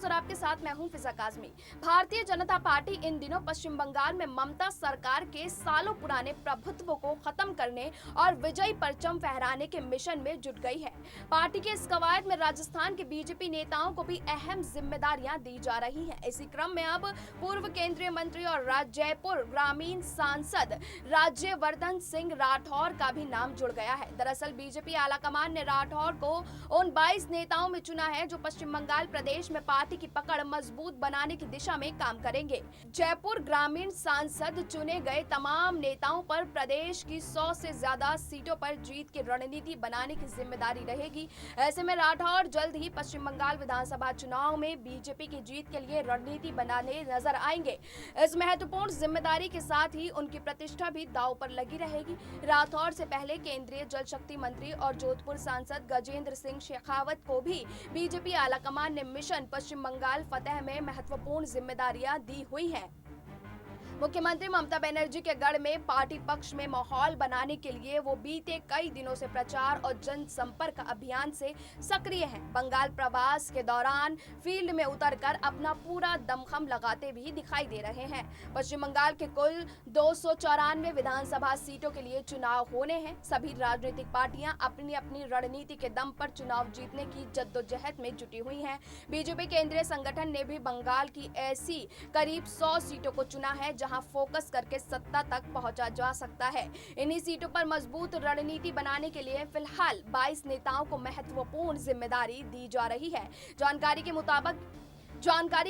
और आपके साथ मैं हूं फिजा काजमी। भारतीय जनता पार्टी इन दिनों पश्चिम बंगाल में ममता सरकार के सालों पुराने प्रभुत्व को खत्म करने और विजयी परचम फहराने के मिशन में जुट गई है। पार्टी के इस कवायद में राजस्थान के बीजेपी नेताओं को भी अहम जिम्मेदारियां दी जा रही हैं। इसी क्रम में अब पूर्व केंद्रीय मंत्री और जयपुर ग्रामीण सांसद राज्यवर्धन सिंह राठौर का भी नाम जुड़ गया है। दरअसल बीजेपी आलाकमान ने राठौर को उन 22 नेताओं में चुना है जो पश्चिम बंगाल प्रदेश में पार्टी की पकड़ मजबूत बनाने की दिशा में काम करेंगे। जयपुर ग्रामीण सांसद चुने गए तमाम नेताओं पर प्रदेश की 100 से ज्यादा सीटों पर जीत की रणनीति बनाने की जिम्मेदारी रहेगी। ऐसे में राठौर जल्द ही पश्चिम बंगाल विधानसभा चुनाव में बीजेपी की जीत के लिए रणनीति बनाने नजर आएंगे। इस महत्वपूर्ण जिम्मेदारी के साथ ही उनकी प्रतिष्ठा भी दांव पर लगी रहेगी। राठौर से पहले केंद्रीय जल शक्ति मंत्री और जोधपुर सांसद गजेंद्र सिंह शेखावत को भी बीजेपी आलाकमान ने मिशन पश्चिम बंगाल फतेह में महत्वपूर्ण जिम्मेदारियां दी हुई हैं। मुख्यमंत्री ममता बनर्जी के गढ़ में पार्टी पक्ष में माहौल बनाने के लिए वो बीते कई दिनों से प्रचार और जनसंपर्क अभियान से सक्रिय हैं। बंगाल प्रवास के दौरान फील्ड में उतरकर अपना पूरा दमखम लगाते भी दिखाई दे रहे हैं। पश्चिम बंगाल के कुल 294 विधानसभा सीटों के लिए चुनाव होने हैं। सभी राजनीतिक पार्टियां अपनी अपनी रणनीति के दम पर चुनाव जीतने की जद्दोजहद में जुटी हुई हैं। बीजेपी केंद्रीय संगठन ने भी बंगाल की ऐसी करीब 100 सीटों को चुना है जहां फोकस करके सत्ता तक पहुंचा जा सकता है। इन्हीं सीटों पर मजबूत रणनीति बनाने के लिए फिलहाल 22 नेताओं को महत्वपूर्ण जिम्मेदारी दी जा रही है। जानकारी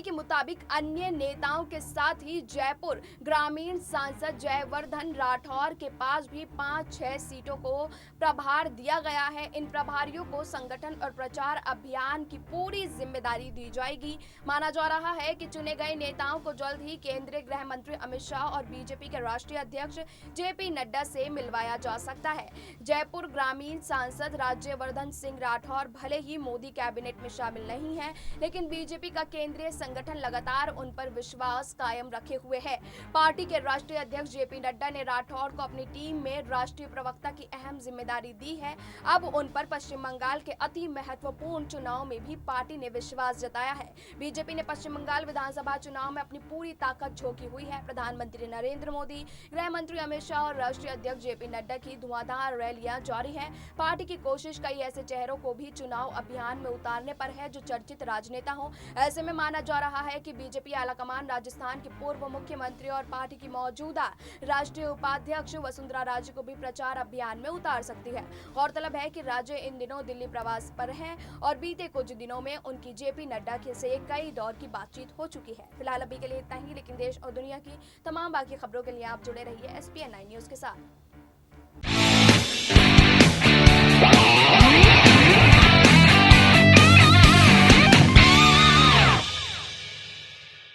के मुताबिक अन्य नेताओं के साथ ही जयपुर ग्रामीण सांसद जयवर्धन राठौर के पास भी 5-6 सीटों को प्रभार दिया गया है। इन प्रभारियों को संगठन और प्रचार अभियान की पूरी जिम्मेदारी दी जाएगी। माना जा रहा है कि चुने गए नेताओं को जल्द ही केंद्रीय गृह मंत्री अमित शाह और बीजेपी के राष्ट्रीय अध्यक्ष जेपी नड्डा से मिलवाया जा सकता है। जयपुर ग्रामीण सांसद राज्यवर्धन सिंह राठौर भले ही मोदी कैबिनेट में शामिल नहीं है, लेकिन बीजेपी का केंद्रीय संगठन लगातार उन पर विश्वास कायम रखे हुए है। पार्टी के राष्ट्रीय अध्यक्ष जेपी नड्डा ने राठौर को अपनी टीम में राष्ट्रीय प्रवक्ता की अहम जिम्मेदारी दी है। अब उन पर पश्चिम बंगाल के अति महत्वपूर्ण चुनाव में भी पार्टी ने विश्वास जताया है। बीजेपी ने पश्चिम बंगाल विधानसभा चुनाव में अपनी पूरी ताकत झोंकी हुई है। प्रधानमंत्री नरेंद्र मोदी, गृह मंत्री अमित शाह और राष्ट्रीय अध्यक्ष जेपी नड्डा की धुआंधार रैलियां जारी है। पार्टी की कोशिश कई ऐसे चेहरों को भी चुनाव अभियान में उतारने पर है जो चर्चित राजनेता हो। ऐसे में माना जा रहा है कि बीजेपी आलाकमान राजस्थान के पूर्व मुख्यमंत्री और पार्टी की मौजूदा राष्ट्रीय उपाध्यक्ष वसुंधरा राजे को भी प्रचार अभियान में उतार सकती है। गौरतलब है कि राजे इन दिनों दिल्ली प्रवास पर हैं और बीते कुछ दिनों में उनकी जेपी नड्डा से कई दौर की बातचीत हो चुकी है। फिलहाल अभी के लिए इतना ही, लेकिन देश और दुनिया की तमाम बाकी खबरों के लिए आप जुड़े रहिए SPN9 न्यूज के साथ।